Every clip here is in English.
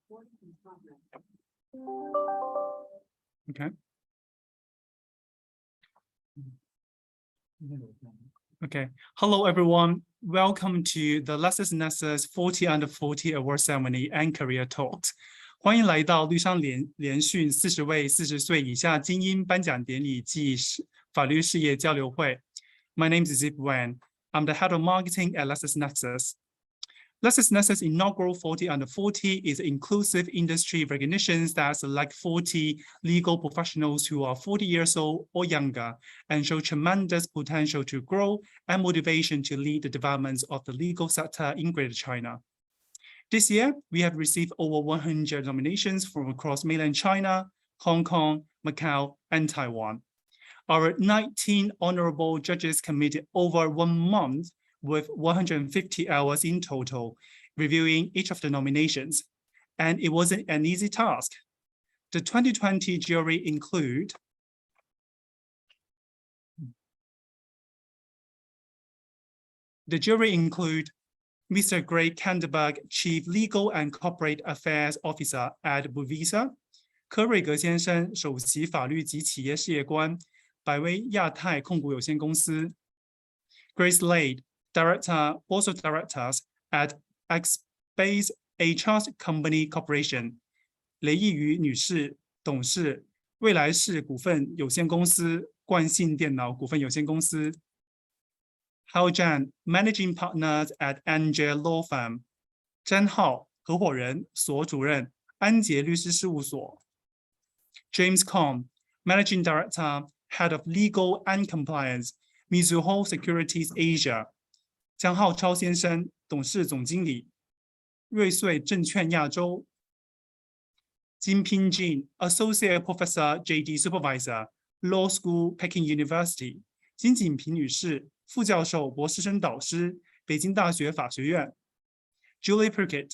Okay. Okay. Hello, everyone. Welcome to the LexisNexis 40 Under 40 Award Ceremony and Career Talks. 欢迎来到绿商连续40位40岁以下精英颁奖典礼暨法律事业交流会。My name is Zip Wan. I'm the head of marketing at LexisNexis. LexisNexis inaugural 40 Under 40 is inclusive industry recognitions that select 40 legal professionals who are 40 years old or younger and show tremendous potential to grow and motivation to lead the development of the legal sector in Greater China. This year, we have received over 100 nominations from across mainland China, Hong Kong, Macau, and Taiwan. Our 19 honorable judges committed over 1 month with 150 hours in total, reviewing each of the nominations, and it wasn't an easy task. The 2020 jury include Mr. Greg Kanderberg, Chief Legal and Corporate Affairs Officer at Buvisa, 柯瑞格先生，首席法律及企业事业官，百威亚太控股有限公司 ；Grace Lade, Director, Board of Directors at X-Base A Trust Company Corporation, 雷义瑜女士，董事，未来世股份有限公司、冠信电脑股份有限公司。Hao Zhan, Managing Partners at Ange Law Firm. 詹浩，合伙人、所主任，安杰律师事务所。James Kong, Managing Director, Head of Legal and Compliance, Mizuho Securities Asia. 江浩超先生，董事总经理，瑞穗证券亚洲。金拼Jin, Associate Professor, JD Supervisor, Law School, Peking University. 金锦平女士，副教授、博士生导师，北京大学法学院。Julie Prickett,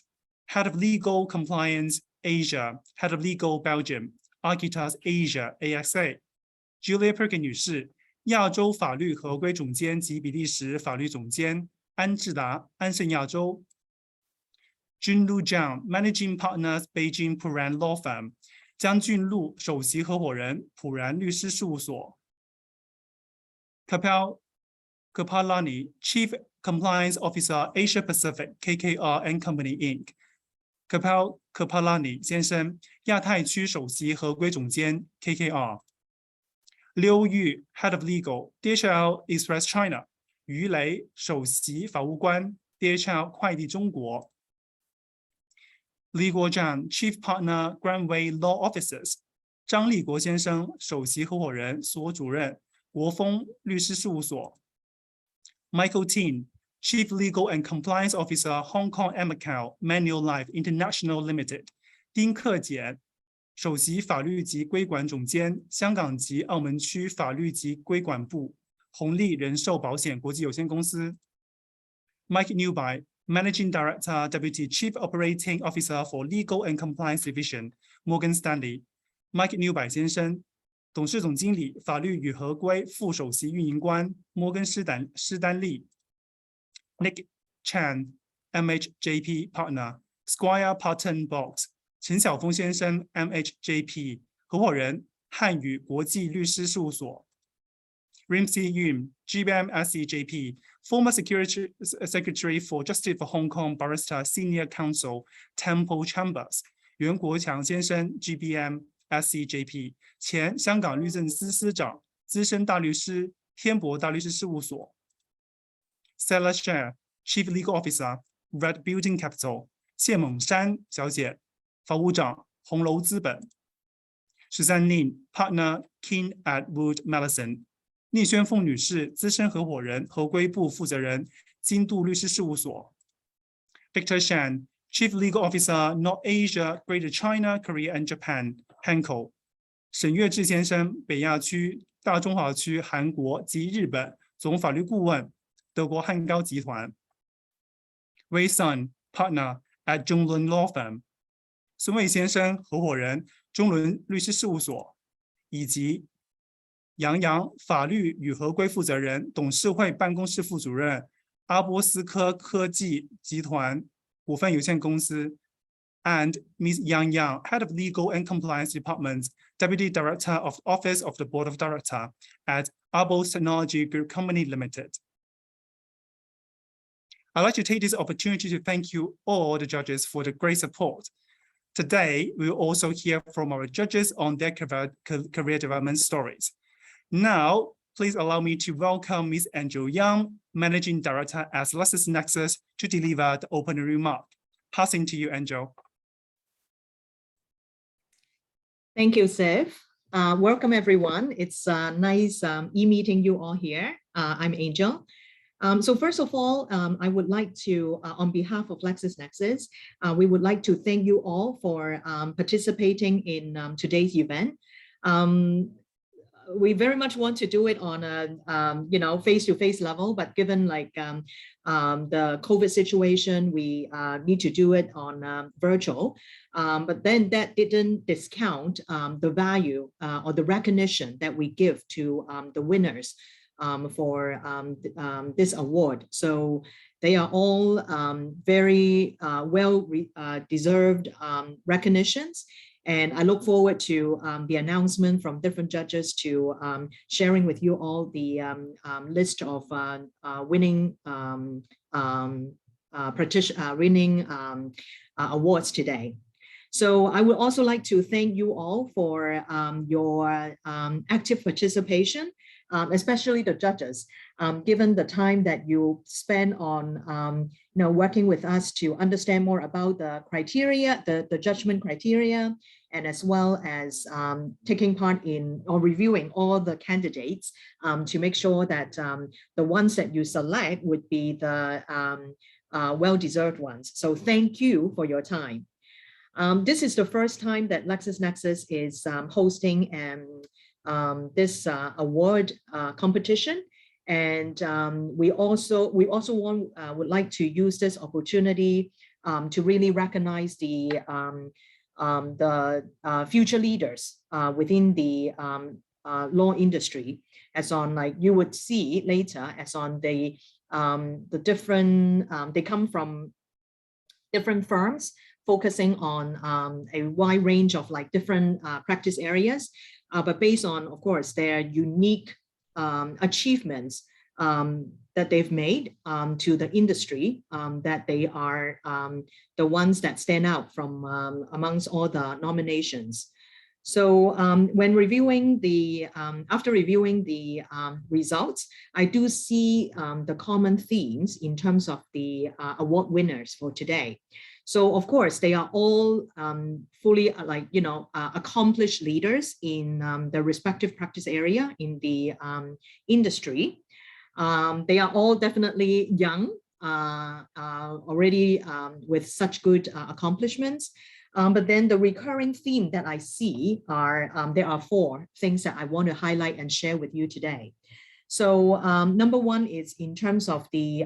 Head of Legal Compliance Asia, Head of Legal Belgium, Architas Asia AXA. Julia Prickett 女士，亚洲法律合规总监及比利时法律总监，安智达，安盛亚洲。Junlu Zhang, Managing Partners, Beijing Puran Law Firm. 江俊路，首席合伙人，普然律师事务所。Kapil Kapalani, Chief Compliance Officer, Asia Pacific, KKR and Company Inc. Kapil Kapalani 先生，亚太区首席合规总监 KKR。刘玉 Head of Legal, DHL Express China. 于雷，首席法务官 DHL 快递中国。李国展 Chief Partner, Grandway Law Offices. 张立国先生，首席合伙人、所主任，国丰律师事务所。Michael Tin, Chief Legal and Compliance Officer, Hong Kong and Macau, Manulife International Limited. 丁克俭，首席法律及规管总监，香港及澳门区法律及规管部，红利人寿保险国际有限公司。Mike Newby, Managing Director, Deputy Chief Operating Officer for Legal and Compliance Division, Morgan Stanley. Mike Newby 先生，董事总经理，法律与合规副首席运营官，摩根士丹利。Nick Chan, MHJP Partner, Squire Patton Box. 陈晓峰先生 MHJP 合伙人，汉语国际律师事务所。Rimsey Yun, GBM SEJP, former Secretary for Justice for Hong Kong Barrister Senior Counsel, Temple Chambers. 袁国强先生 GBM SEJP, 前香港律政司司长，资深大律师，天博大律师事务所。Stella Sher, Chief Legal Officer, Red Building Capital. 谢猛山小姐，法务长，红楼资本。13 Nin, Partner, King at Wood Mallison. 聂宣凤女士，资深合伙人，合规部负责人，金度律师事务所。Victor Shan, Chief Legal Officer, North Asia, Greater China, Korea and Japan, Hanko. 沈月志先生，北亚区、大中华区、韩国及日本总法律顾问，德国汉高集团。Wei Sun, Partner at Zhonglun Law Firm. 孙卫先生，合伙人，中伦律师事务所，以及杨洋，法律与合规负责人，董事会办公室副主任，阿波斯科科技集团股份有限公司。and Ms. Yang Yang, Head of Legal and Compliance Department, Deputy Director of Office of the Board of Directors at Arbos Technology Group Company Limited. I'd like to take this opportunity to thank you all the judges for the great support. Today, we will also hear from our judges on their career development stories. Now, please allow me to welcome Ms. Angel Yang, Managing Director at LexisNexis, to deliver the opening remark. Passing to you, Angel. Thank you, Seth. Welcome, everyone. It's nice meeting you all here. I'm Angel. So first of all, I would like to, on behalf of LexisNexis, we would like to thank you all for participating in today's event. We very much want to do it on a face-to-face level, but given like the COVID situation, we need to do it on virtual. But then that didn't discount the value or the recognition that we give to the winners for this award. So they are all very well deserved recognitions. And I look forward to the announcement from different judges to sharing with you all the list of winning awards today. So I would also like to thank you all for your active participation, especially the judges, given the time that you spend on working with us to understand more about the criteria, the judgment criteria, and as well as taking part in or reviewing all the candidates to make sure that the ones that you select would be the well-deserved ones. So thank you for your time. This is the first time that LexisNexis is hosting this award competition, and we also would like to use this opportunity to really recognize the future leaders within the law industry, as on like you would see later, as on the different they come from different firms focusing on a wide range of like different practice areas. But based on, of course, their unique achievements that they've made to the industry, that they are the ones that stand out from amongst all the nominations. So when reviewing the, after reviewing the results, I do see the common themes in terms of the award winners for today. So of course, they are all fully accomplished leaders in their respective practice area in the industry. They are all definitely young, already with such good accomplishments. But then the recurring theme that I see are, there are four things that I want to highlight and share with you today. So number one is in terms of the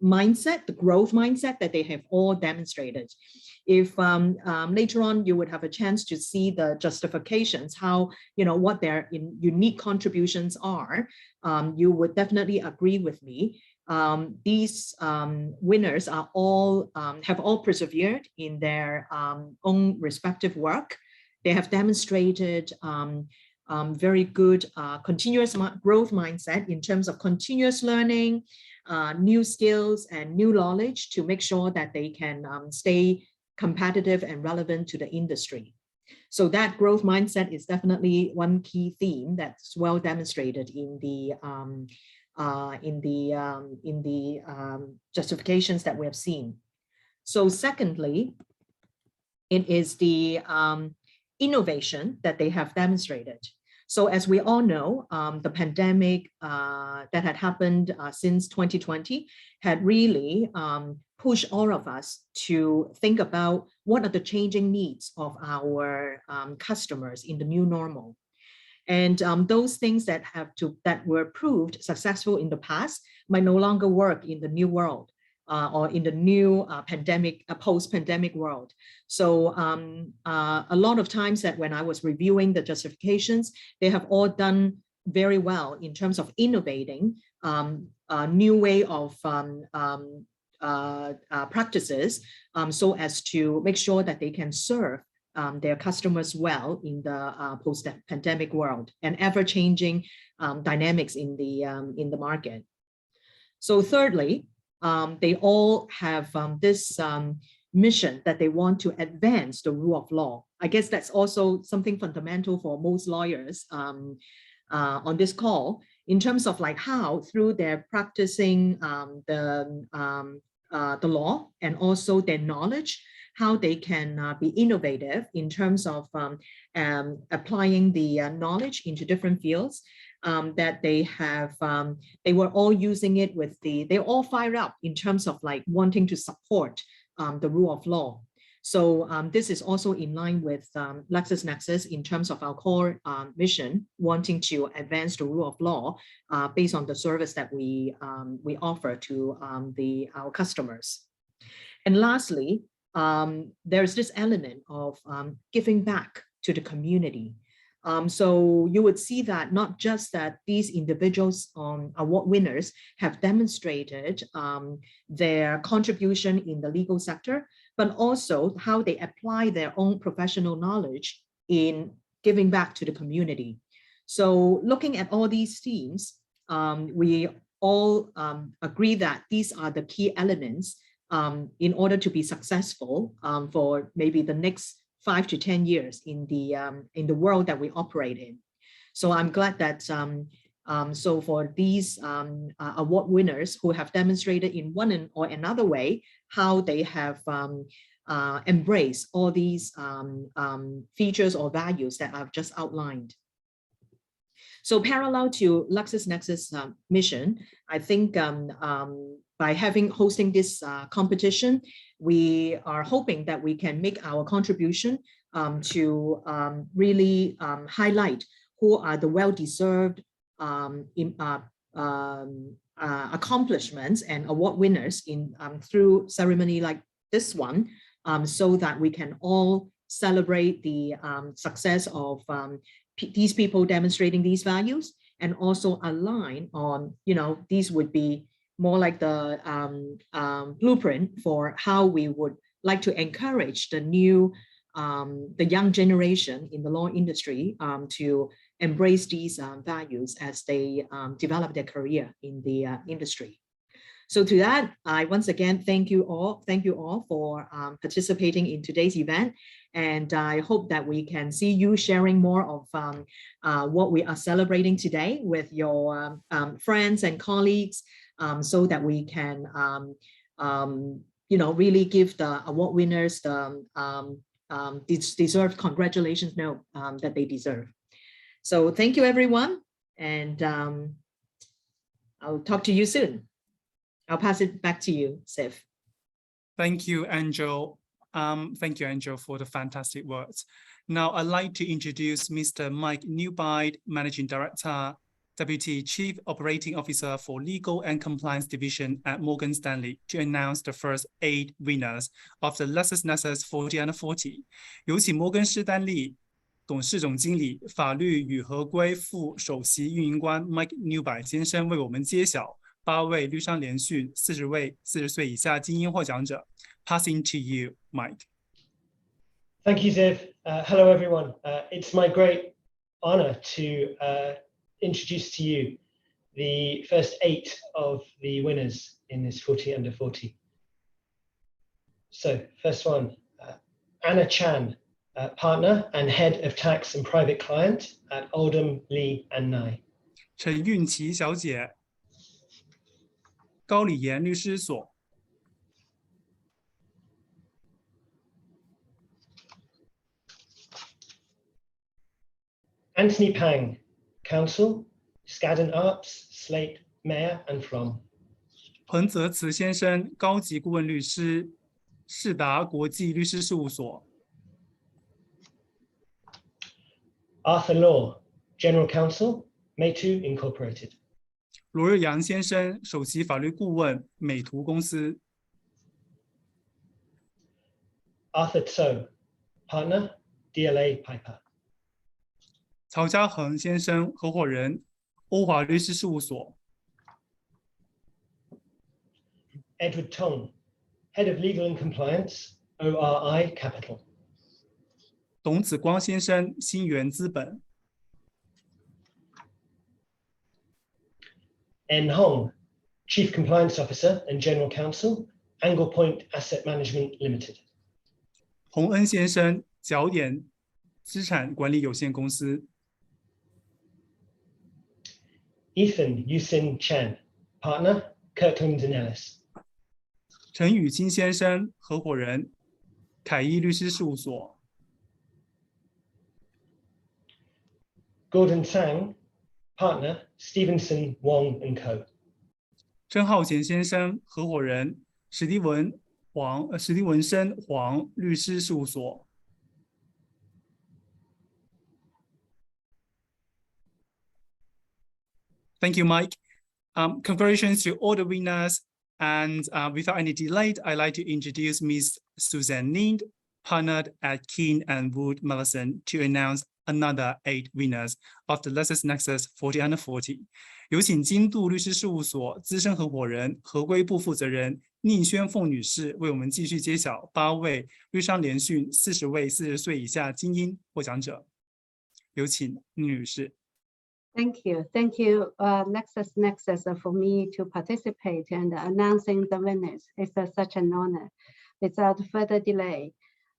mindset, the growth mindset that they have all demonstrated. If later on you would have a chance to see the justifications, how, what their unique contributions are, you would definitely agree with me. These winners are all have all persevered in their own respective work. They have demonstrated very good continuous growth mindset in terms of continuous learning, new skills and new knowledge to make sure that they can stay competitive and relevant to the industry. So that growth mindset is definitely one key theme that's well demonstrated in the justifications that we have seen. So secondly, it is the innovation that they have demonstrated. So as we all know, the pandemic that had happened since 2020 had really pushed all of us to think about what are the changing needs of our customers in the new normal. And those things that were proved successful in the past might no longer work in the new world or in the new post-pandemic world. So a lot of times that when I was reviewing the justifications, they have all done very well in terms of innovating a new way of practices so as to make sure that they can serve their customers well in the post-pandemic world and ever-changing dynamics in the market. So thirdly, they all have this mission that they want to advance the rule of law. I guess that's also something fundamental for most lawyers on this call, in terms of like how through their practicing the law and also their knowledge, how they can be innovative in terms of applying the knowledge into different fields that they have. They were all using it with they're all fired up in terms of like wanting to support the rule of law. So this is also in line with LexisNexis in terms of our core mission, wanting to advance the rule of law based on the service that we offer to our customers. And lastly, there's this element of giving back to the community. So you would see that not just that these individuals award winners have demonstrated their contribution in the legal sector, but also how they apply their own professional knowledge in giving back to the community. So looking at all these themes, we all agree that these are the key elements in order to be successful for maybe the next 5 to 10 years in the world that we operate in. So I'm glad that so for these award winners who have demonstrated in one or another way how they have embraced all these features or values that I've just outlined. So parallel to LexisNexis mission, I think by hosting this competition, we are hoping that we can make our contribution to really highlight who are the well-deserved accomplishments and award winners through ceremony like this one, so that we can all celebrate the success of these people demonstrating these values, and also align on, these would be more like the blueprint for how we would like to encourage the young generation in the law industry to embrace these values as they develop their career in the industry. So to that, I once again thank you all for participating in today's event. And I hope that we can see you sharing more of what we are celebrating today with your friends and colleagues, so that we can really give the award winners the deserved congratulations note that they deserve. So thank you, everyone. And I'll talk to you soon. I'll pass it back to you, Sif. Thank you, Angel. Thank you, Angel, for the fantastic words. Now, I'd like to introduce Mr. Mike Newby, Managing Director, Deputy Chief Operating Officer for Legal and Compliance Division at Morgan Stanley, to announce the first 8 winners of the LexisNexis 40 Under 40。有请摩根士丹利董事总经理、法律与合规副首席运营官 Mike Newby 先生为我们揭晓8位绿商连续40岁以下精英获奖者。Passing to you, Mike. Thank you, Ziv. Hello, everyone. It's my great honor to introduce to you the first 8 of the winners in this 40 Under 40. So, first one, Anna Chan, partner and head of tax and private client at Oldham, Lee and Nye. 陈韵琪小姐，高礼严律师所。Anthony Pang, counsel, Skadden Arps, Slate, Mayer and Flom. 彭泽慈先生，高级顾问律师，世达国际律师事务所。Arthur Law, General Counsel, Meitu Incorporated. 罗瑞阳先生，首席法律顾问，美图公司。Arthur Tso, partner, DLA Piper. 曹家恒先生，合伙人，欧华律师事务所。Edward Tong, Head of Legal and Compliance, ORI Capital. 董子光先生，新源资本。 En Hong, Chief Compliance Officer and General Counsel, Angle Point Asset Management Limited. 洪恩先生，角点资产管理有限公司。 Ethan Yusin Chan, Partner, Kirkland & Ellis. 陈宇金先生，合伙人，凯伊律师事务所。 Gordon Tsang, Partner, Stevenson, Wong & Co. 郑浩贤先生，合伙人，史蒂文森黄律师事务所。 Thank you, Mike. Congratulations to all the winners. And without any delay, I'd like to introduce Ms. Suzanne Lind, partnered at Keane and Wood Mallison, to announce another 8 winners of the LexisNexis 40 Under 40. 有请金度律师事务所资深合伙人、合规部负责人宁宣凤女士为我们继续揭晓8位律商联讯40位40岁以下精英获奖者。有请宁女士。 Thank you, LexisNexis, for me to participate and announcing the winners. It's such an honor. Without further delay,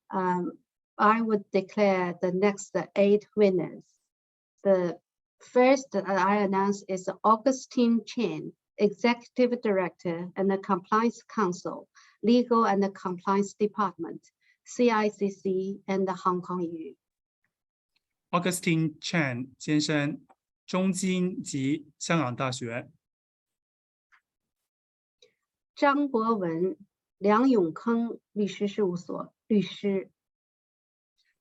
I would declare the next 8 winners. The first I announce is Augustine Chen, Executive Director and the Compliance Counsel, Legal and the Compliance Department, CICC and Hong Kong EU. Augustine Chen 先生，中经及香港大学。 张国文，梁永坑律师事务所律师。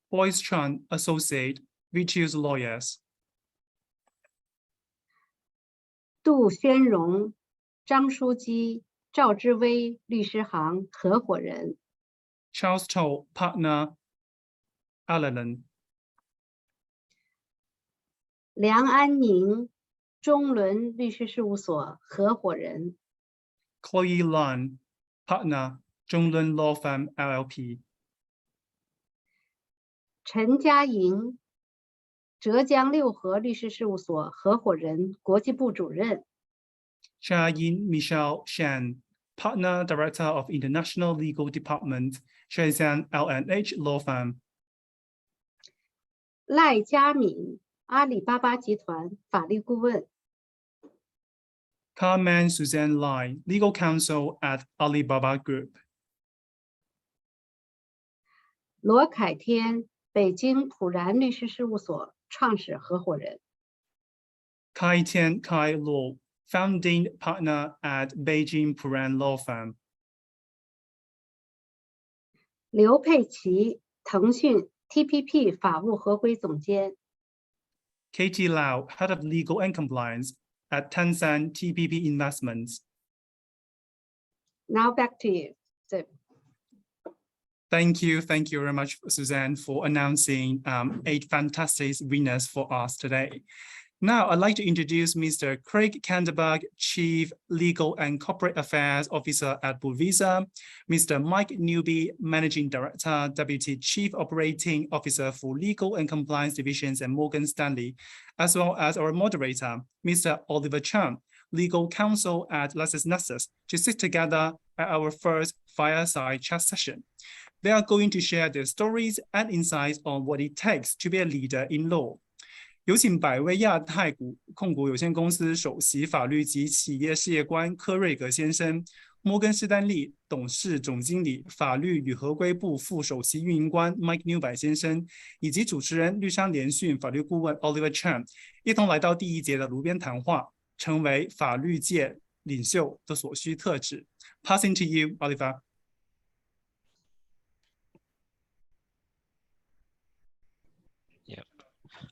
Boyce Chan, Associate, Virtues Lawyers. 杜宣荣，张书基、赵之威律师行合伙人。 Charles Toll, Partner, Allen. 梁安宁，中伦律师事务所合伙人。 Chloe Lun, Partner, Zhonglun Law Firm LLP. 陈佳莹，浙江六合律师事务所合伙人、国际部主任。 Chia Yin Michelle Shan, Partner, Director of International Legal Department, Shenzhen LNH Law Firm. 赖佳敏，阿里巴巴集团法律顾问。 Carmen Suzanne Lai, Legal Counsel at Alibaba Group. 罗凯天，北京普然律师事务所创始合伙人。 Kai Tian Kai Law, Founding Partner at Beijing Puran Law Firm. 刘佩琦，腾讯 TPP 法务合规总监。 Katie Lau, Head of Legal and Compliance at Tencent TPP Investments. Now back to you. Thank you very much, Suzanne, for announcing 8 fantastic winners for us today. Now, I'd like to introduce Mr. Craig Kanderberg, Chief Legal and Corporate Affairs Officer at Bulvisa, Mr. Mike Newby, Managing Director, Deputy Chief Operating Officer for Legal and Compliance Divisions at Morgan Stanley, as well as our moderator, Mr. Oliver Chan, Legal Counsel at LexisNexis, to sit together at our first fireside chat session. They are going to share their stories and insights on what it takes to be a leader in law. 有请百威亚太控股有限公司首席法律及企业事业官柯瑞格先生，摩根士丹利董事总经理、法律与合规部副首席运营官 Mike Newby 先生，以及主持人律商联讯法律顾问 Oliver Chan， 一同来到第1节的炉边谈话，成为法律界领袖的所需特质。Passing to you, Oliver.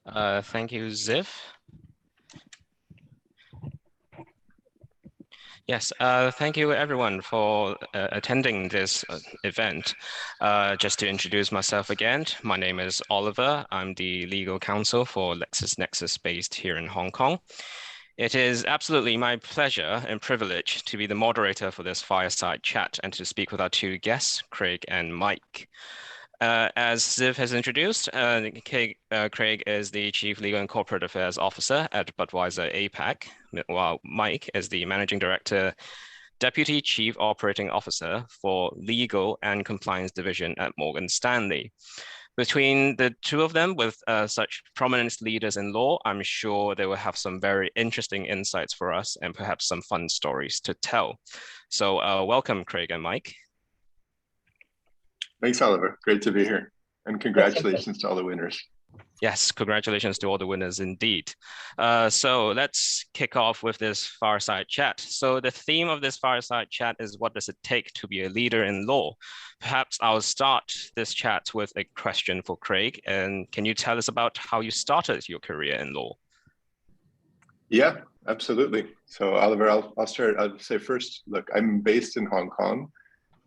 Thank you, Ziv. Yes, thank you everyone for attending this event. Just to introduce myself again, my name is Oliver. I'm the legal counsel for LexisNexis based here in Hong Kong. It is absolutely my pleasure and privilege to be the moderator for this fireside chat and to speak with our two guests, Craig and Mike. As Ziv has introduced, Craig is the Chief Legal and Corporate Affairs Officer at Budweiser APAC, while Mike is the Managing Director, Deputy Chief Operating Officer for Legal and Compliance Division at Morgan Stanley. Between the two of them, with such prominent leaders in law, I'm sure they will have some very interesting insights for us and perhaps some fun stories to tell. So welcome, Craig and Mike. Thanks, Oliver. Great to be here. And congratulations to all the winners. Yes, congratulations to all the winners indeed. So let's kick off with this fireside chat. So the theme of this fireside chat is, what does it take to be a leader in law? Perhaps I'll start this chat with a question for Craig. And can you tell us about how you started your career in law? Yeah, absolutely. So Oliver, I'll start. I'll say first, look, I'm based in Hong Kong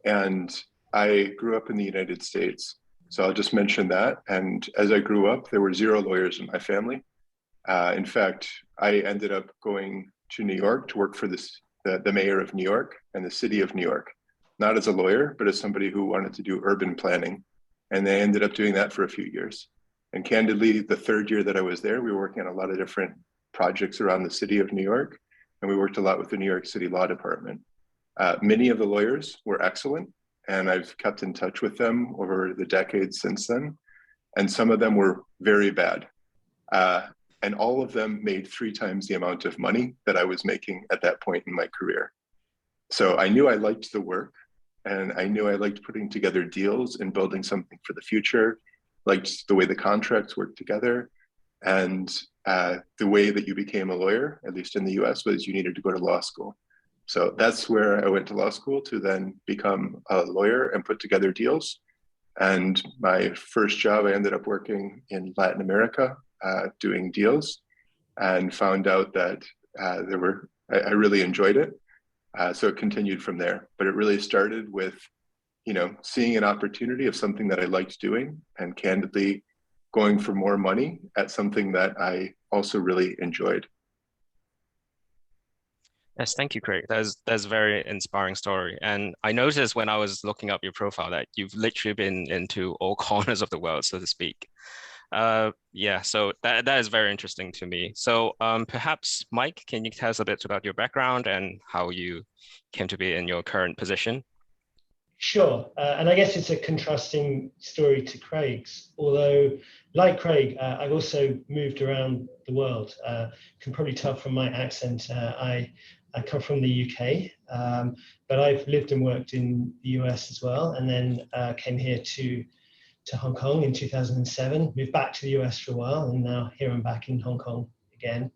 and I grew up in the United States. So I'll just mention that. And as I grew up, there were 0 lawyers in my family. In fact, I ended up going to New York to work for the mayor of New York and the city of New York, not as a lawyer, but as somebody who wanted to do urban planning. And they ended up doing that for a few years. And candidly, the 3rd year that I was there, we were working on a lot of different projects around the city of New York. And we worked a lot with the New York City Law Department. Many of the lawyers were excellent, and I've kept in touch with them over the decades since then. And some of them were very bad. And all of them made 3 times the amount of money that I was making at that point in my career. So I knew I liked the work, and I knew I liked putting together deals and building something for the future, liked the way the contracts worked together. And the way that you became a lawyer, at least in the US, was you needed to go to law school. So that's where I went to law school to then become a lawyer and put together deals. And my first job, I ended up working in Latin America doing deals, and found out that I really enjoyed it. So it continued from there. But it really started with, seeing an opportunity of something that I liked doing, and candidly going for more money at something that I also really enjoyed. Yes, thank you, Craig. That's a very inspiring story. And I noticed when I was looking up your profile that you've literally been into all corners of the world, so to speak. Yeah, so that is very interesting to me. So perhaps, Mike, can you tell us a bit about your background and how you came to be in your current position? Sure, and I guess it's a contrasting story to Craig's, although like Craig, I've also moved around the world. Can probably tell from my accent, I come from the UK, but I've lived and worked in the US as well, and then came here to Hong Kong in 2007, moved back to the US for a while, and now here I'm back in Hong Kong again.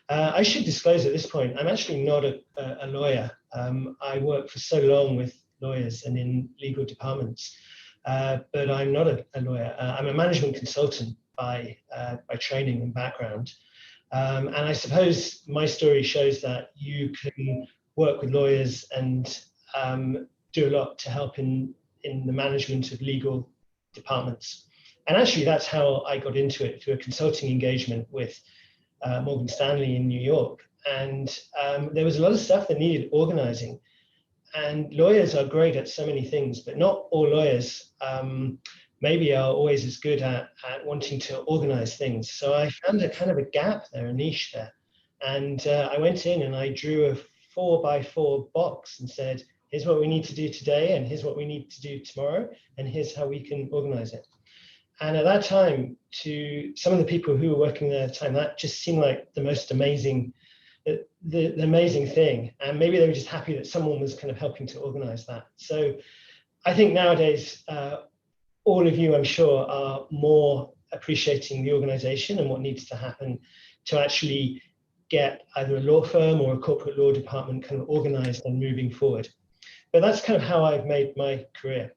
I should disclose at this point, I'm actually not a lawyer. I worked for so long with lawyers and in legal departments, but I'm not a lawyer. I'm a management consultant by training and background. And I suppose my story shows that you can work with lawyers and do a lot to help in the management of legal departments. And actually, that's how I got into it, through a consulting engagement with Morgan Stanley in New York. And there was a lot of stuff that needed organizing. And lawyers are great at so many things, but not all lawyers maybe are always as good at wanting to organize things. So I found a kind of a gap there, a niche there. And I went in and I drew a 4x4 box and said, here's what we need to do today, and here's what we need to do tomorrow, and here's how we can organize it. And at that time, to some of the people who were working there at the time, that just seemed like the most amazing, the amazing thing. And maybe they were just happy that someone was kind of helping to organize that. So I think nowadays, all of you, I'm sure, are more appreciating the organization and what needs to happen to actually get either a law firm or a corporate law department kind of organized and moving forward. But that's kind of how I've made my career.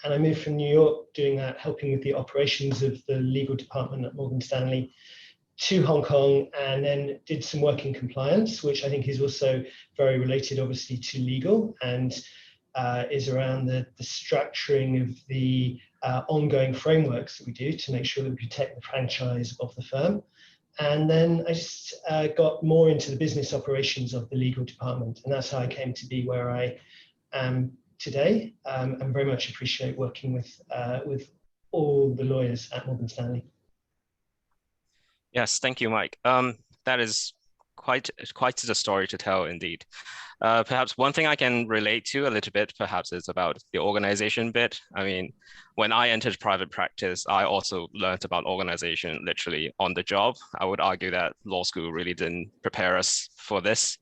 And I moved from New York doing that, helping with the operations of the legal department at Morgan Stanley, to Hong Kong, and then did some work in compliance, which I think is also very related, obviously, to legal, and is around the structuring of the ongoing frameworks that we do to make sure that we protect the franchise of the firm. And then I just got more into the business operations of the legal department. And that's how I came to be where I am today. And very much appreciate working with all the lawyers at Morgan Stanley. Yes, thank you, Mike. That is quite the story to tell indeed. Perhaps one thing I can relate to a little bit, perhaps, is about the organization bit. I mean, when I entered private practice, I also learned about organization literally on the job. I would argue that law school really didn't prepare us for this.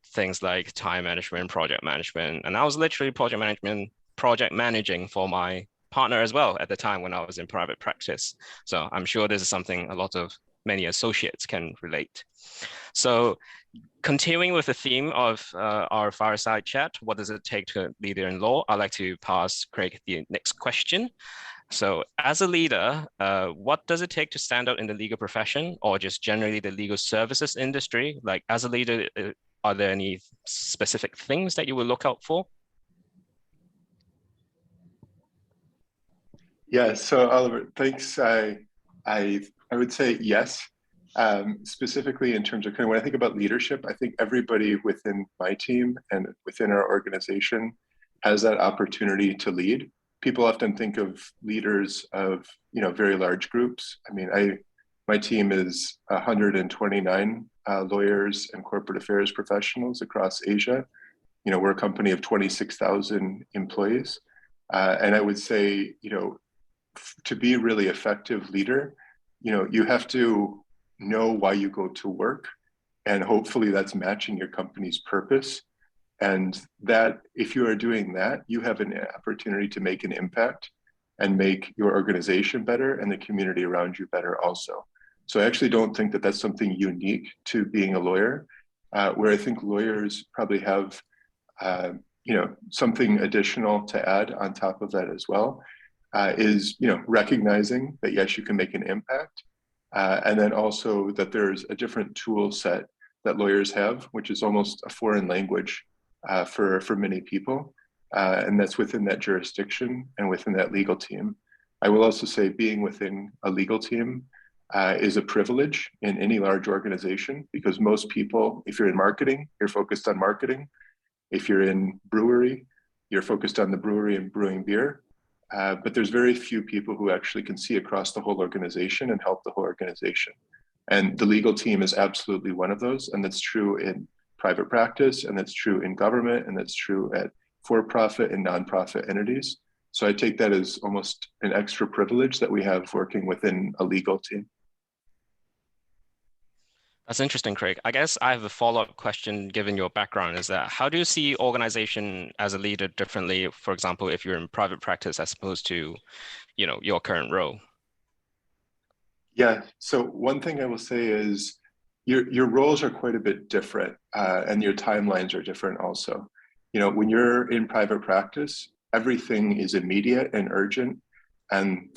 Things like time management, project management, and I was literally project managing for my partner as well at the time when I was in private practice. So I'm sure this is something many associates can relate. So continuing with the theme of our fireside chat, what does it take to leader in law? I'd like to pass Craig the next question. So as a leader, what does it take to stand out in the legal profession or just generally the legal services industry? Like as a leader, are there any specific things that you will look out for? Yeah, so Oliver, thanks. I would say yes. Specifically in terms of kind of when I think about leadership, I think everybody within my team and within our organization has that opportunity to lead. People often think of leaders of, you know, very large groups. I mean, my team is 129 lawyers and corporate affairs professionals across Asia. You know, we're a company of 26,000 employees. And I would say, you know, to be a really effective leader, you know, you have to know why you go to work, and hopefully that's matching your company's purpose. And that if you are doing that, you have an opportunity to make an impact and make your organization better and the community around you better also. So I actually don't think that that's something unique to being a lawyer, where I think lawyers probably have, you know, something additional to add on top of that as well, is, you know, recognizing that yes, you can make an impact. And then also that there's a different tool set that lawyers have, which is almost a foreign language for many people. And that's within that jurisdiction and within that legal team. I will also say being within a legal team is a privilege in any large organization, because most people, if you're in marketing, you're focused on marketing. If you're in brewery, you're focused on the brewery and brewing beer. But there's very few people who actually can see across the whole organization and help the whole organization. And the legal team is absolutely one of those. And that's true in private practice, and that's true in government, and that's true at for-profit and nonprofit entities. So I take that as almost an extra privilege that we have working within a legal team. That's interesting, Craig. I guess I have a follow-up question, given your background, is that how do you see organization as a leader differently, for example, if you're in private practice as opposed to, you know, your current role? Yeah, so one thing I will say is your roles are quite a bit different, and your timelines are different also. You know, when you're in private practice, everything is immediate and urgent. And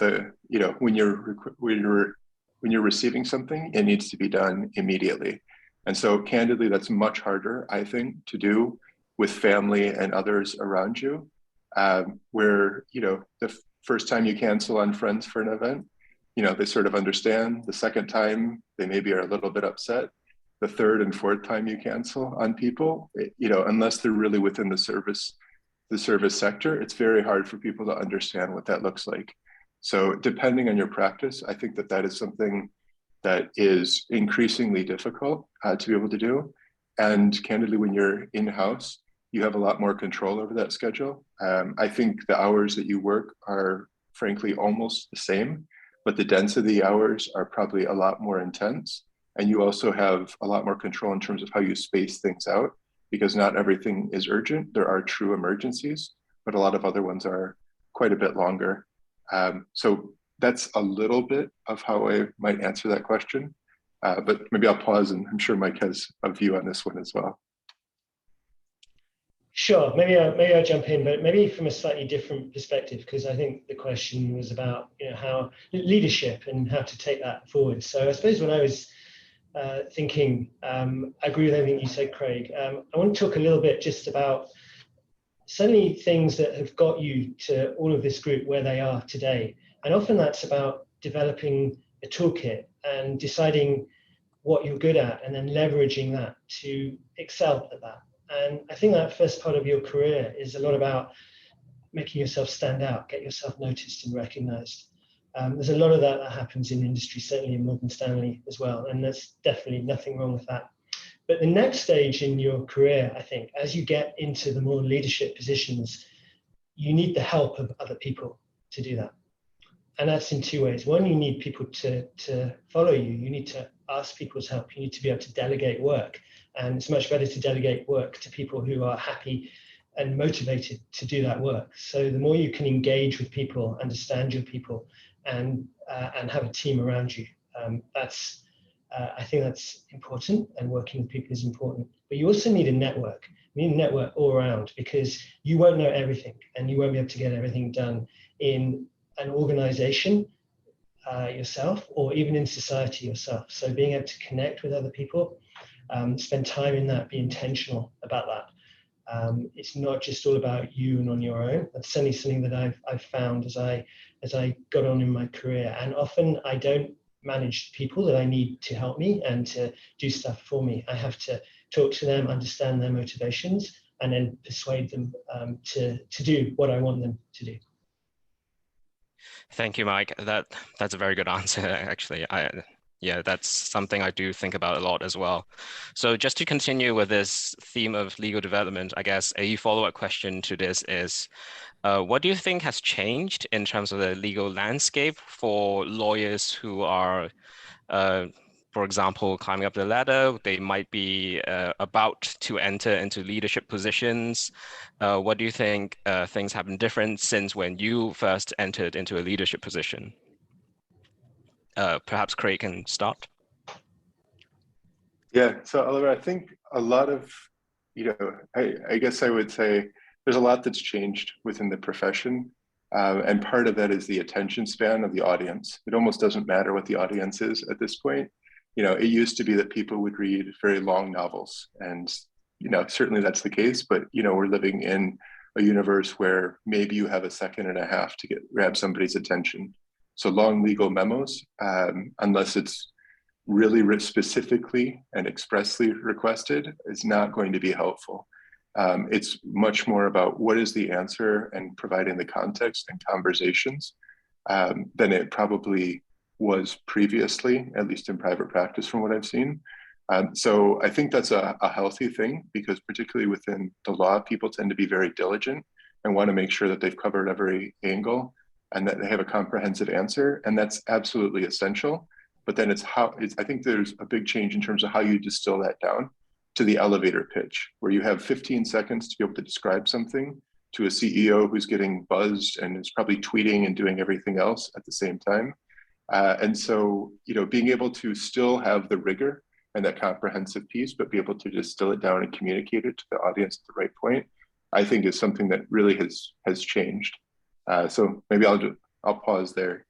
you know, when you're receiving something, it needs to be done immediately. And so candidly, that's much harder, I think, to do with family and others around you, where, you know, the first time you cancel on friends for an event, you know, they sort of understand. The second time, they maybe are a little bit upset. The third and fourth time you cancel on people, you know, unless they're really within the service sector, it's very hard for people to understand what that looks like. So depending on your practice, I think that that is something that is increasingly difficult to be able to do. And candidly, when you're in-house, you have a lot more control over that schedule. I think the hours that you work are frankly almost the same, but the density hours are probably a lot more intense. And you also have a lot more control in terms of how you space things out, because not everything is urgent. There are true emergencies, but a lot of other ones are quite a bit longer. So that's a little bit of how I might answer that question, but maybe I'll pause, and I'm sure Mike has a view on this one as well. Sure, maybe I'll jump in, but maybe from a slightly different perspective, because I think the question was about, you know, how leadership and how to take that forward. So I suppose when I was thinking, I agree with everything you said, Craig. I want to talk a little bit just about certainly things that have got you to all of this group where they are today. And often that's about developing a toolkit and deciding what you're good at and then leveraging that to excel at that. And I think that first part of your career is a lot about making yourself stand out, get yourself noticed and recognized. There's a lot of that happens in industry, certainly in Morgan Stanley as well, and there's definitely nothing wrong with that. But the next stage in your career, I think, as you get into the more leadership positions, you need the help of other people to do that. And that's in two ways. One, you need people to follow you. You need to ask people's help. You need to be able to delegate work. And it's much better to delegate work to people who are happy and motivated to do that work. So the more you can engage with people, understand your people, and have a team around you, I think that's important, and working with people is important. But you also need a network. You need a network all around, because you won't know everything and you won't be able to get everything done in an organization yourself, or even in society yourself. So being able to connect with other people, spend time in that, be intentional about that. It's not just all about you and on your own. That's certainly something that I've found as I got on in my career. And often I don't manage people that I need to help me and to do stuff for me. I have to talk to them, understand their motivations, and then persuade them to do what I want them to do. Thank you, Mike. That's a very good answer, actually. Yeah, that's something I do think about a lot as well. So just to continue with this theme of legal development, I guess a follow-up question to this is, what do you think has changed in terms of the legal landscape for lawyers who are, for example, climbing up the ladder? They might be about to enter into leadership positions. What do you think things have been different since when you first entered into a leadership position? Perhaps Craig can start. Yeah, so Oliver, I think a lot of, I guess I would say there's a lot that's changed within the profession. And part of that is the attention span of the audience. It almost doesn't matter what the audience is at this point. It used to be that people would read very long novels, and, certainly that's the case, but, we're living in a universe where maybe you have a second and a half to grab somebody's attention. So long legal memos, unless it's really specifically and expressly requested, is not going to be helpful. It's much more about what is the answer and providing the context and conversations than it probably was previously, at least in private practice from what I've seen. So I think that's a healthy thing, because particularly within the law, people tend to be very diligent and want to make sure that they've covered every angle and that they have a comprehensive answer, and that's absolutely essential. But then I think there's a big change in terms of how you distill that down to the elevator pitch, where you have 15 seconds to be able to describe something to a CEO who's getting buzzed and is probably tweeting and doing everything else at the same time. And so, being able to still have the rigor and that comprehensive piece, but be able to distill it down and communicate it to the audience at the right point, I think is something that really has changed. So maybe I'll pause there.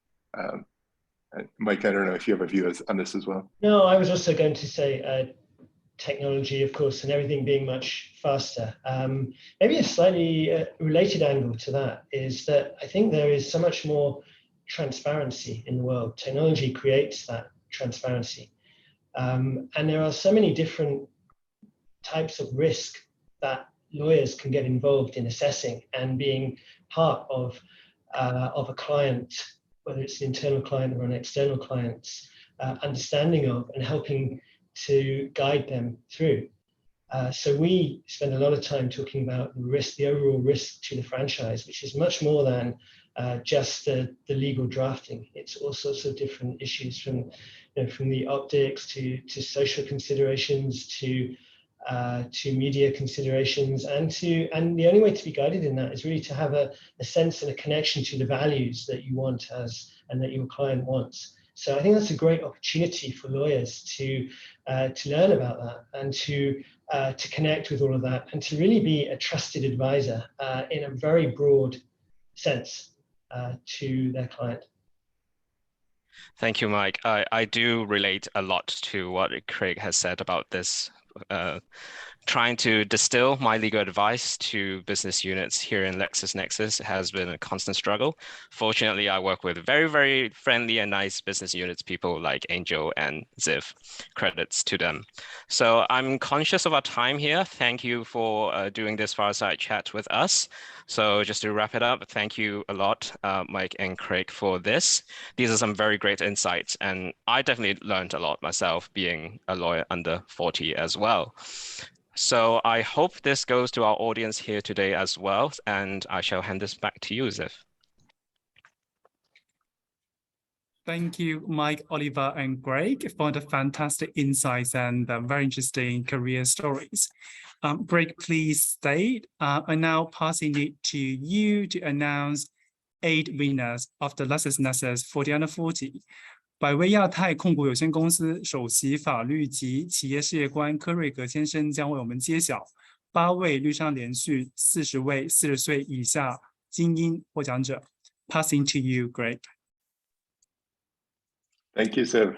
Mike, I don't know if you have a view on this as well. No, I was also going to say technology, of course, and everything being much faster. Maybe a slightly related angle to that is that I think there is so much more transparency in the world. Technology creates that transparency. And there are so many different types of risk that lawyers can get involved in assessing and being part of a client, whether it's an internal client or an external client's understanding of, and helping to guide them through. So we spend a lot of time talking about the risk, the overall risk to the franchise, which is much more than just the legal drafting. It's all sorts of different issues, from the optics to social considerations to media considerations, and the only way to be guided in that is really to have a sense and a connection to the values that you want and that your client wants. So I think that's a great opportunity for lawyers to learn about that and to connect with all of that, and to really be a trusted advisor in a very broad sense to their client. Thank you, Mike. I do relate a lot to what Craig has said about this trying to distill my legal advice to business units here in LexisNexis has been a constant struggle. Fortunately, I work with very, very friendly and nice business units, people like Angel and Ziv. Credits to them. So I'm conscious of our time here. Thank you for doing this fireside chat with us. So just to wrap it up, thank you a lot, Mike and Craig, for this. These are some very great insights, and I definitely learned a lot myself, being a lawyer under 40 as well. So I hope this goes to our audience here today as well, and I shall hand this back to you, Ziv. Thank you, Mike, Oliver, and Greg, for the fantastic insights and very interesting career stories. Greg, please stay. I'm now passing it to you to announce 8 winners of the LexisNexis 40 Under 40。百威亚太控股有限公司首席法律及企业事业官柯瑞格先生将为我们揭晓8位绿上连续40位40岁以下精英获奖者。Passing to you, Greg. Thank you, Ziv.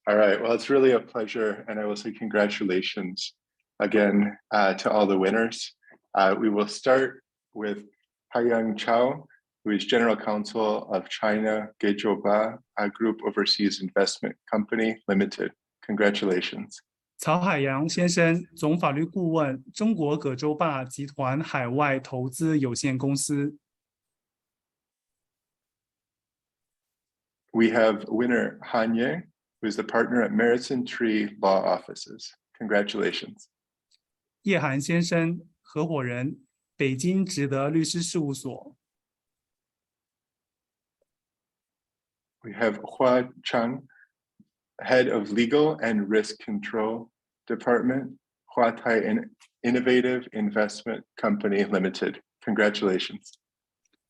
All right, well, it's really a pleasure, and I will say congratulations again to all the winners. We will start with Haiyang Chao, who is General Counsel of China Geizhouba Group Overseas Investment Company Limited. Congratulations. 曹海洋先生，总法律顾问，中国葛洲坝集团海外投资有限公司。We have winner Han Ye, who is the partner at Meriton Tree Law Offices. Congratulations. 叶涵先生，合伙人，北京直德律师事务所。We have Hua Chang, Head of Legal and Risk Control Department, Huatai Innovative Investment Company Limited. Congratulations.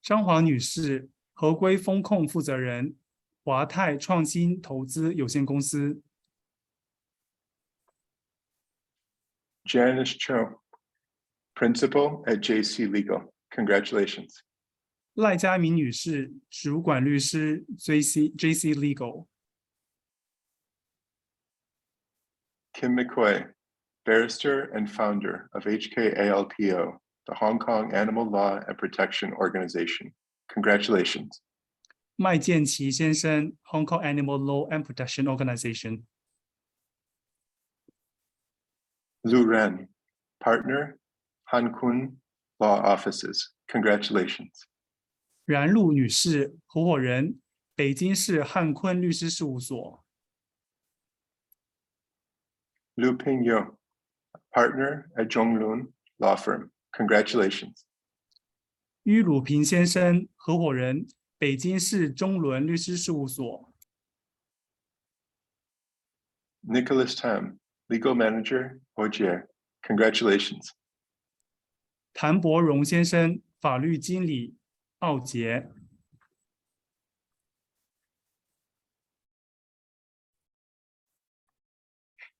张华女士，合规风控负责人，华泰创新投资有限公司。Janice Cho, Principal at JC Legal. Congratulations. 赖佳明女士，主管律师 JC Legal。 Kim McCoy, Barrister and Founder of HKALPO, the Hong Kong Animal Law and Protection Organization. Congratulations. 麦建奇先生 Hong Kong Animal Law and Protection Organization。 Lu Ren, Partner, Han Kun Law Offices. Congratulations. 冉露女士，合伙人，北京市汉坤律师事务所。 Lu Pingyo, Partner at Zhonglun Law Firm. Congratulations. 于鲁平先生，合伙人，北京市中伦律师事务所。 Nicholas Tam, Legal Manager, Ojier. Congratulations. 谭伯荣先生，法律经理，奥杰。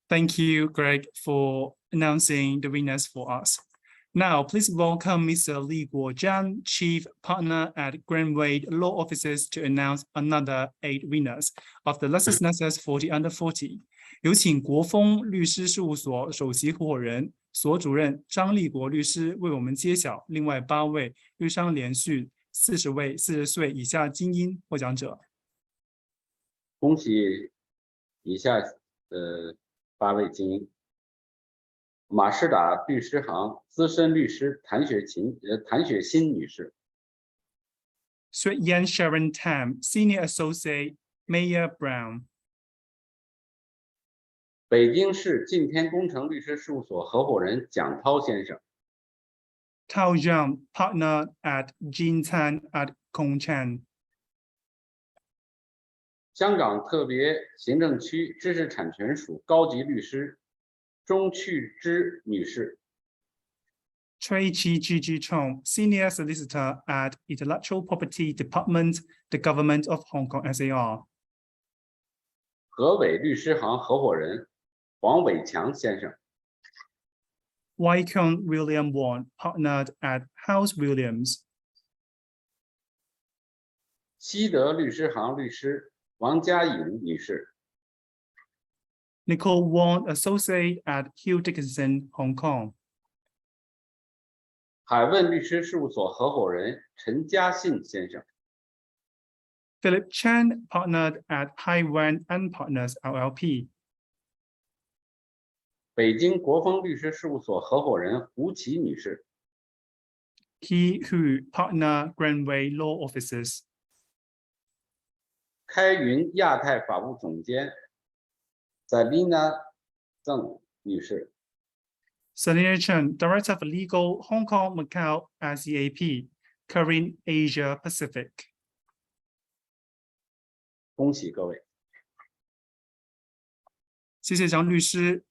Thank you, Greg, for announcing the winners for us. Now, please welcome Mr. Li Guozhan, Chief Partner at Greenwade Law Offices, to announce another 8 winners of the LexisNexis 40 Under 40. 有请国丰律师事务所首席合伙人、所主任张立国律师为我们揭晓另外8位绿商连续40位40岁以下精英获奖者。恭喜以下8位精英：马士达律师行资深律师谭雪欣女士。Yan Sharon Tam, Senior Associate, Mayer Brown. 北京市晋天工程律师事务所合伙人蒋涛先生。Tao Zhang, Partner at Jintan at Kongchan. 香港特别行政区知识产权署高级律师钟去之女士。Chui Chi Gigi Chong, Senior Solicitor at Intellectual Property Department, the Government of Hong Kong SAR. 和伟律师行合伙人黄伟强先生。Wycombe William Wong, Partnered at House Williams. 西德律师行律师王佳颖女士。Nicole Wong, associate at Hugh Dickinson, Hong Kong. 海问律师事务所合伙人陈嘉信先生。 Philip Chen, partnered at Taiwan and Partners LLP. 北京国风律师事务所合伙人胡琪女士。 He Hu, partner, Granway Law Offices. 开云亚太法务总监 Selina 郑女士。 Selina Chen, Director of Legal, Hong Kong, Macau, SEAP, covering Asia Pacific. 恭喜各位。谢谢张律师。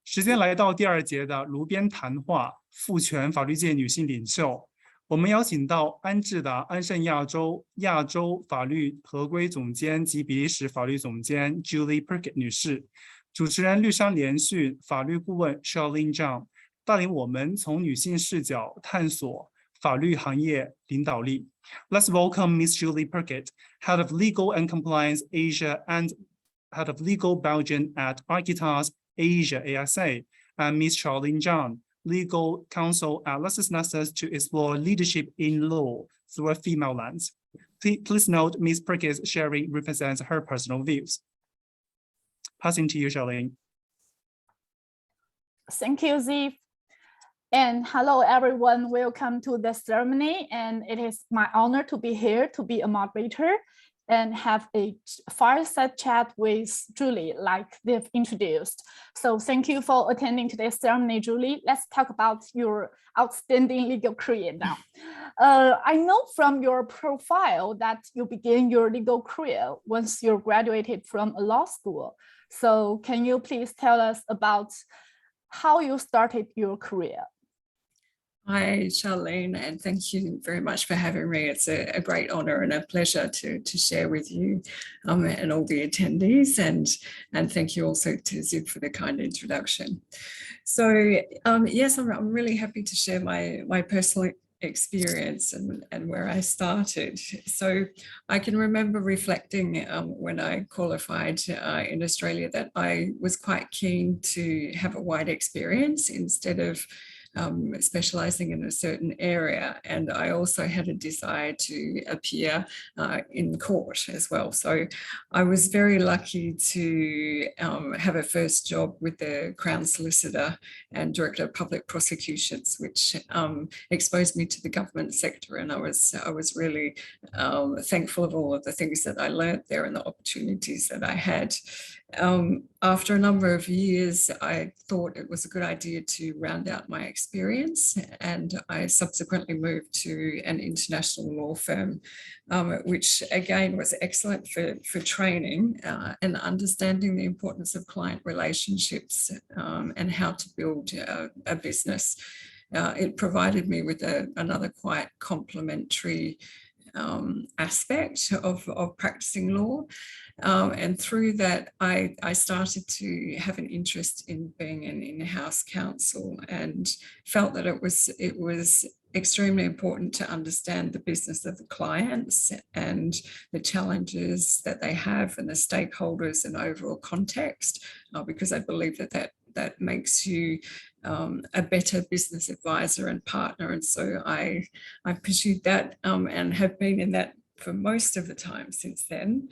时间来到第2节的炉边谈话，赋权法律界女性领袖。我们邀请到安智达安盛亚洲法律合规总监及比利时法律总监 Julie Perkett 女士，主持人绿商联讯法律顾问 Charlene Zhang， 带领我们从女性视角探索法律行业领导力。Let's welcome Ms. Julie Perkett, Head of Legal and Compliance Asia and Head of Legal Belgium at Architas Asia ASA, and Ms. Charlene Zhang, Legal Counsel at LexisNexis, to explore leadership in law through a female lens. Please note, Ms. Perkett's sharing represents her personal views. Passing to you, Charlene. Thank you, Ziv. And hello, everyone. Welcome to the ceremony. And it is my honor to be here to be a moderator and have a fireside chat with Julie, like they've introduced. So thank you for attending today's ceremony, Julie. Let's talk about your outstanding legal career now. I know from your profile that you began your legal career once you graduated from a law school. So can you please tell us about how you started your career? Hi, Charlene, and thank you very much for having me. It's a great honor and a pleasure to share with you and all the attendees, and thank you also to Ziv for the kind introduction. So yes, I'm really happy to share my personal experience and where I started. So I can remember reflecting when I qualified in Australia that I was quite keen to have a wide experience instead of specializing in a certain area, and I also had a desire to appear in court as well. So I was very lucky to have a first job with the Crown Solicitor and Director of Public Prosecutions, which exposed me to the government sector, and I was really thankful of all of the things that I learned there and the opportunities that I had. After a number of years, I thought it was a good idea to round out my experience, and I subsequently moved to an international law firm, which again was excellent for training and understanding the importance of client relationships and how to build a business. It provided me with another quite complementary aspect of practicing law. And through that, I started to have an interest in being an in-house counsel and felt that it was extremely important to understand the business of the clients and the challenges that they have and the stakeholders and overall context, because I believe that makes you a better business advisor and partner. And so I pursued that and have been in that for most of the time since then.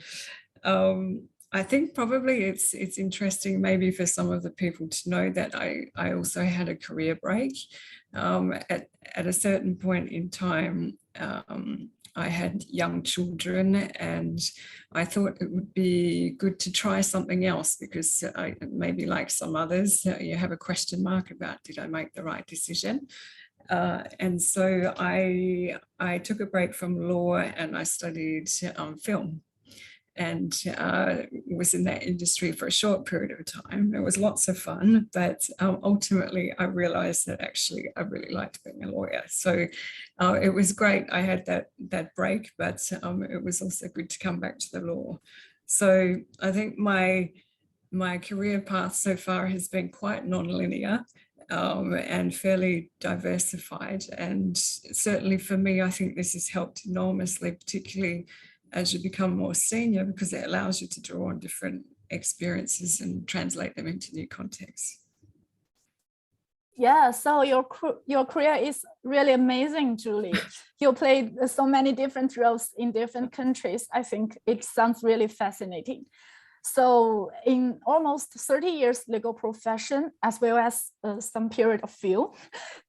I think probably it's interesting maybe for some of the people to know that I also had a career break. At a certain point in time, I had young children, and I thought it would be good to try something else because maybe like some others, you have a question mark about did I make the right decision? And so I took a break from law and I studied film, and was in that industry for a short period of time. It was lots of fun, but ultimately I realized that actually I really liked being a lawyer. So it was great. I had that break, but it was also good to come back to the law. So I think my career path so far has been quite non-linear and fairly diversified. And certainly for me, I think this has helped enormously, particularly as you become more senior, because it allows you to draw on different experiences and translate them into new contexts. Yeah, so your career is really amazing, Julie. You played so many different roles in different countries. I think it sounds really fascinating. So in almost 30 years legal profession, as well as some period of field,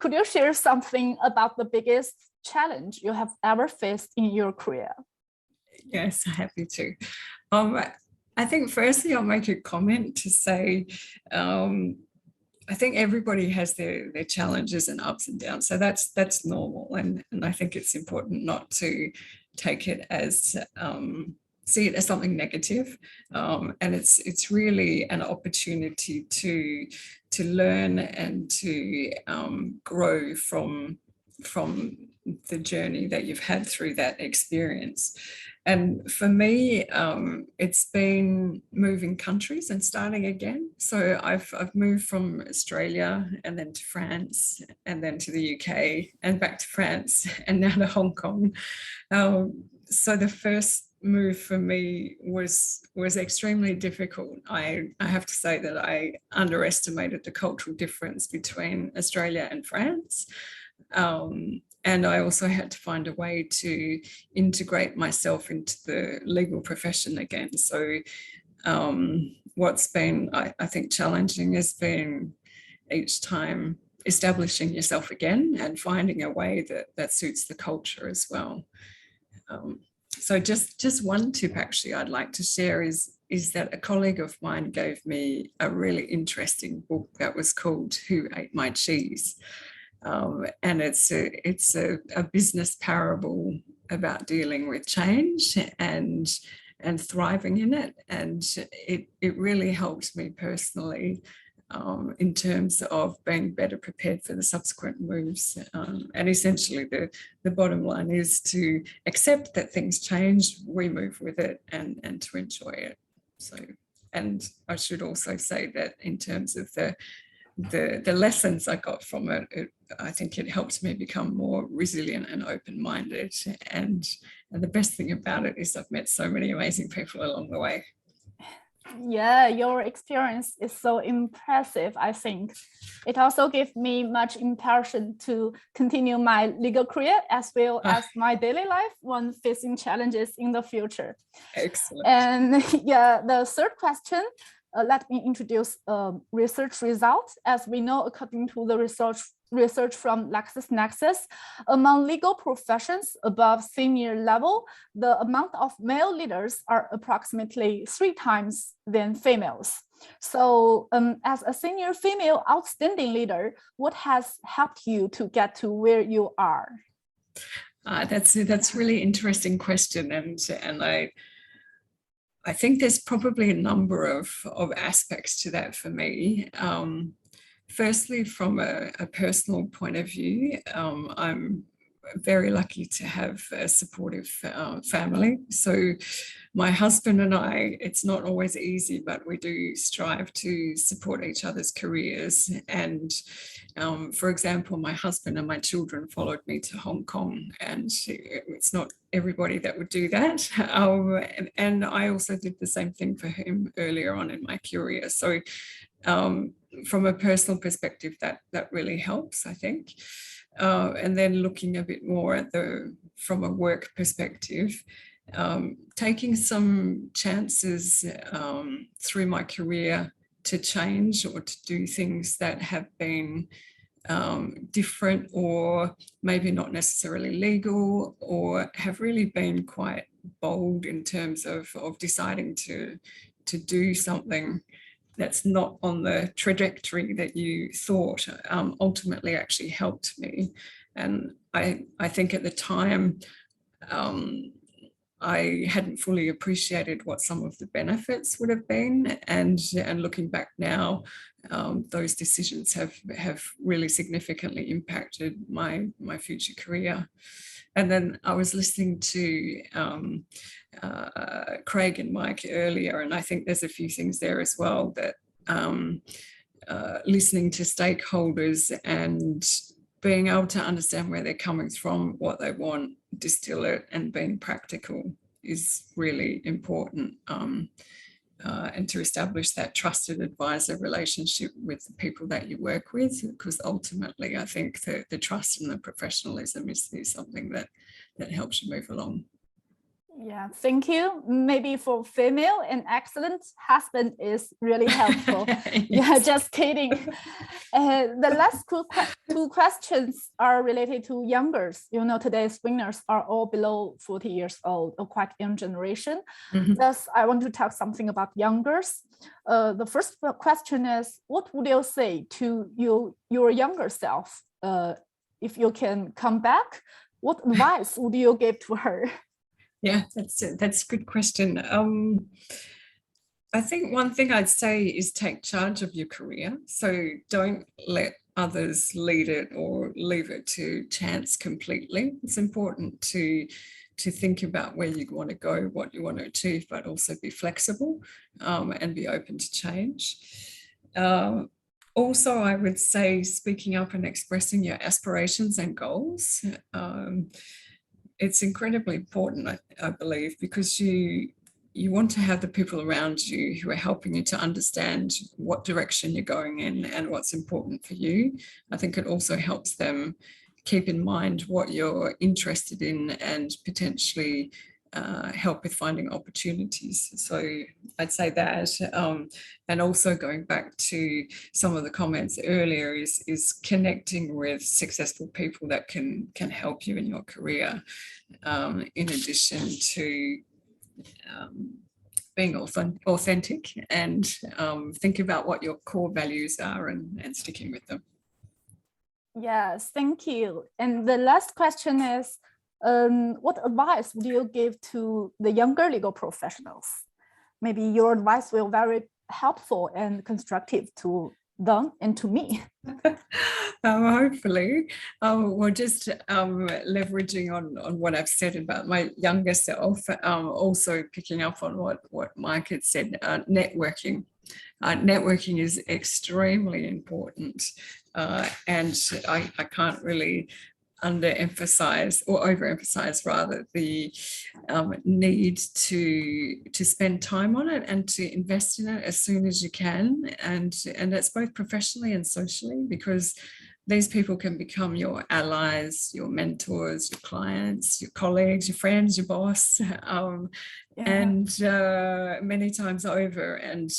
could you share something about the biggest challenge you have ever faced in your career? Yes, happy to. I think firstly, I'll make a comment to say, I think everybody has their challenges and ups and downs. So that's normal. And I think it's important not to take it as, see it as something negative. And it's really an opportunity to learn and to grow from the journey that you've had through that experience. And for me, it's been moving countries and starting again. So I've moved from Australia and then to France and then to the UK and back to France and now to Hong Kong. So the first move for me was extremely difficult. I have to say that I underestimated the cultural difference between Australia and France. And I also had to find a way to integrate myself into the legal profession again. So what's been, I think, challenging has been each time establishing yourself again and finding a way that suits the culture as well. So just one tip actually I'd like to share is that a colleague of mine gave me a really interesting book that was called Who Ate My Cheese? And it's a business parable about dealing with change and thriving in it. And it really helped me personally in terms of being better prepared for the subsequent moves. And essentially the bottom line is to accept that things change, we move with it and to enjoy it. So, and I should also say that in terms of the lessons I got from it, I think it helped me become more resilient and open-minded. And the best thing about it is I've met so many amazing people along the way. Yeah, your experience is so impressive, I think. It also gave me much impulsion to continue my legal career as well as my daily life when facing challenges in the future. Excellent. And yeah, the third question, let me introduce research results. As we know, according to the research from LexisNexis, among legal professions above senior level, the amount of male leaders are approximately 3 times than females. So as a senior female outstanding leader, what has helped you to get to where you are? That's a really interesting question. And I think there's probably a number of aspects to that for me. Firstly, from a personal point of view, I'm very lucky to have a supportive family. So my husband and I, it's not always easy, but we do strive to support each other's careers. And for example, my husband and my children followed me to Hong Kong, and it's not everybody that would do that. And I also did the same thing for him earlier on in my career. So from a personal perspective, that really helps, I think. And then looking a bit more at from a work perspective, taking some chances through my career to change or to do things that have been different or maybe not necessarily legal, or have really been quite bold in terms of deciding to do something that's not on the trajectory that you thought, ultimately actually helped me. And I think at the time, I hadn't fully appreciated what some of the benefits would have been. And looking back now, those decisions have really significantly impacted my future career. And then I was listening to Craig and Mike earlier, and I think there's a few things there as well, that listening to stakeholders and being able to understand where they're coming from, what they want, distill it, and being practical is really important. and to establish that trusted advisor relationship with the people that you work with, because ultimately I think that the trust and the professionalism is something that helps you move along. Yeah, thank you. Maybe for female, an excellent husband is really helpful. Yeah, just kidding. The last two questions are related to youngers. You know, today's winners are all below 40 years old, a quite young generation. Thus, I want to talk something about youngers. The first question is, what would you say to your younger self if you can come back? What advice would you give to her? Yeah, that's a good question. I think one thing I'd say is take charge of your career. So don't let others lead it or leave it to chance completely. It's important to think about where you want to go, what you want to achieve, but also be flexible and be open to change. Also, I would say speaking up and expressing your aspirations and goals. It's incredibly important, I believe, because you want to have the people around you who are helping you to understand what direction you're going in and what's important for you. I think it also helps them keep in mind what you're interested in and potentially help with finding opportunities. So I'd say that, and also going back to some of the comments earlier is connecting with successful people that can help you in your career, in addition to being authentic and think about what your core values are and sticking with them. Yes, thank you. And the last question is, what advice would you give to the younger legal professionals? Maybe your advice will be very helpful and constructive to them and to me. Hopefully, we're just leveraging on what I've said about my younger self, also picking up on what Mike had said, networking. Networking is extremely important, and I can't really underemphasize or overemphasize rather the need to spend time on it and to invest in it as soon as you can, and that's both professionally and socially, because these people can become your allies, your mentors, your clients, your colleagues, your friends, your boss, and many times over, and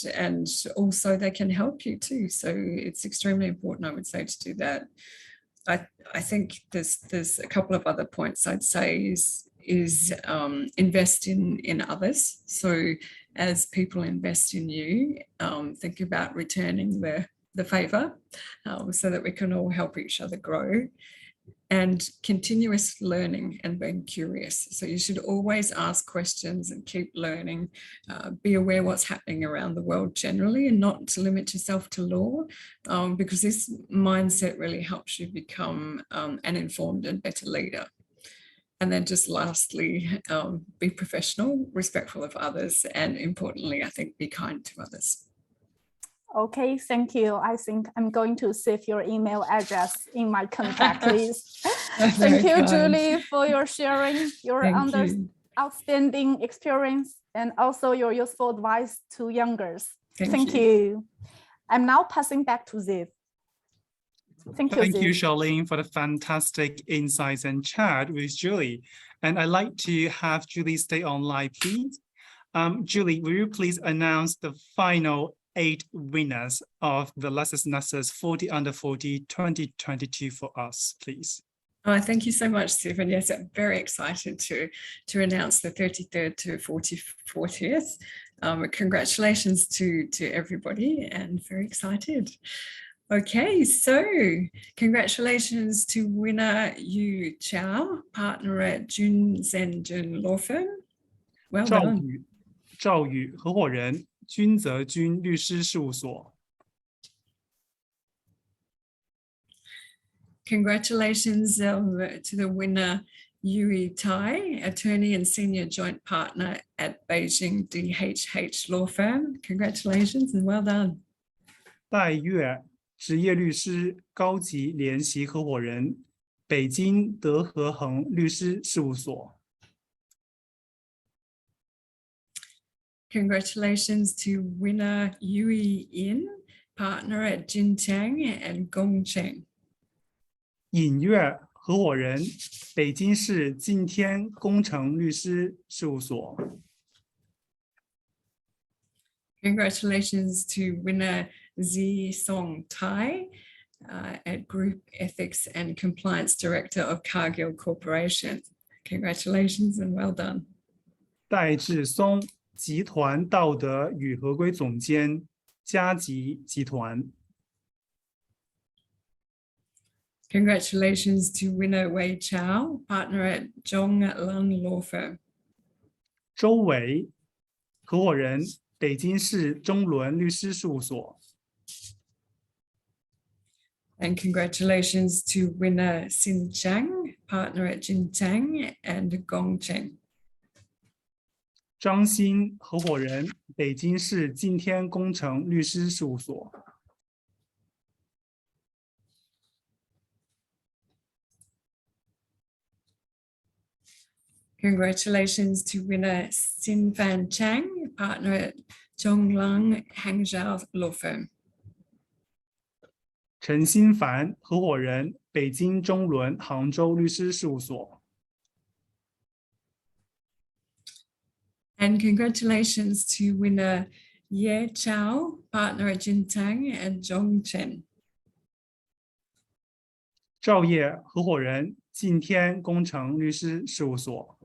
also they can help you too. So it's extremely important, I would say, to do that. I think there's a couple of other points I'd say is invest in others. So as people invest in you, think about returning the favor, so that we can all help each other grow. And continuous learning and being curious. So you should always ask questions and keep learning, be aware what's happening around the world generally, and not to limit yourself to law, because this mindset really helps you become an informed and better leader. And then just lastly, be professional, respectful of others, and importantly, I think, be kind to others. Okay, thank you. I think I'm going to save your email address in my contact list. Thank you, Julie, for your sharing, your outstanding experience, and also your useful advice to youngers. Thank you. I'm now passing back to Ziv. Thank you, Charlene, for the fantastic insights and chat with Julie. And I'd like to have Julie stay on live, please. Julie, will you please announce the final 8 winners of the LexisNexis 40 Under 40 2022 for us, please? Oh, thank you so much, Stephen. Yes, I'm very excited to announce the 33rd to 40th. Congratulations to everybody, and very excited. Okay, so congratulations to winner Yu Chao, partner at Jun Zhenjun Law Firm. Well done. 赵宇合伙人 君泽君律师事务所。 Congratulations to the winner, Yui Tai, attorney and senior joint partner at Beijing DHH Law Firm. Congratulations and well done. 戴月职业律师高级联席合伙人，北京德和恒律师事务所。Congratulations to winner Yui In, partner at Jincheng and Gongcheng. 尹月合伙人，北京市晋天工程律师事务所。Congratulations to winner Zi Song Tai, at Group Ethics and Compliance Director of Cargill Corporation. Congratulations and well done. 戴志松，集团道德与合规总监，嘉吉集团。Congratulations to winner Wei Chao, partner at Zhong Lung Law Firm. 周伟，合伙人，北京市中伦律师事务所。And congratulations to winner Xin Chang, partner at Jintang and Gongcheng. 张鑫，合伙人，北京市晋天工程律师事务所。Congratulations to winner Xin Fan Chang, partner at Zhonglang Hangzhou Law Firm. 陈新凡，合伙人，北京中伦杭州律师事务所。And congratulations to winner Ye Chao, partner at Jintang and Zhongchen. 赵烨，合伙人，晋天工程律师事务所。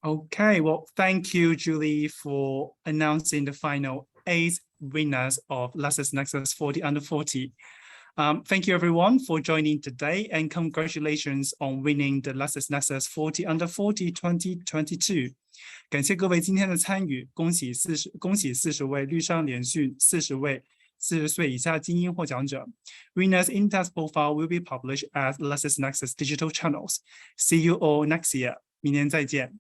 Okay, well, thank you, Julie, for announcing the final 8 winners of LexisNexis 40 under 40. Thank you, everyone, for joining today, and congratulations on winning the LexisNexis 40 under 40 2022. 感谢各位今天的参与，恭喜40位绿商连续40位40岁以下精英获奖者。Winners' index profile will be published at LexisNexis digital channels. See you all next year. 明年再见。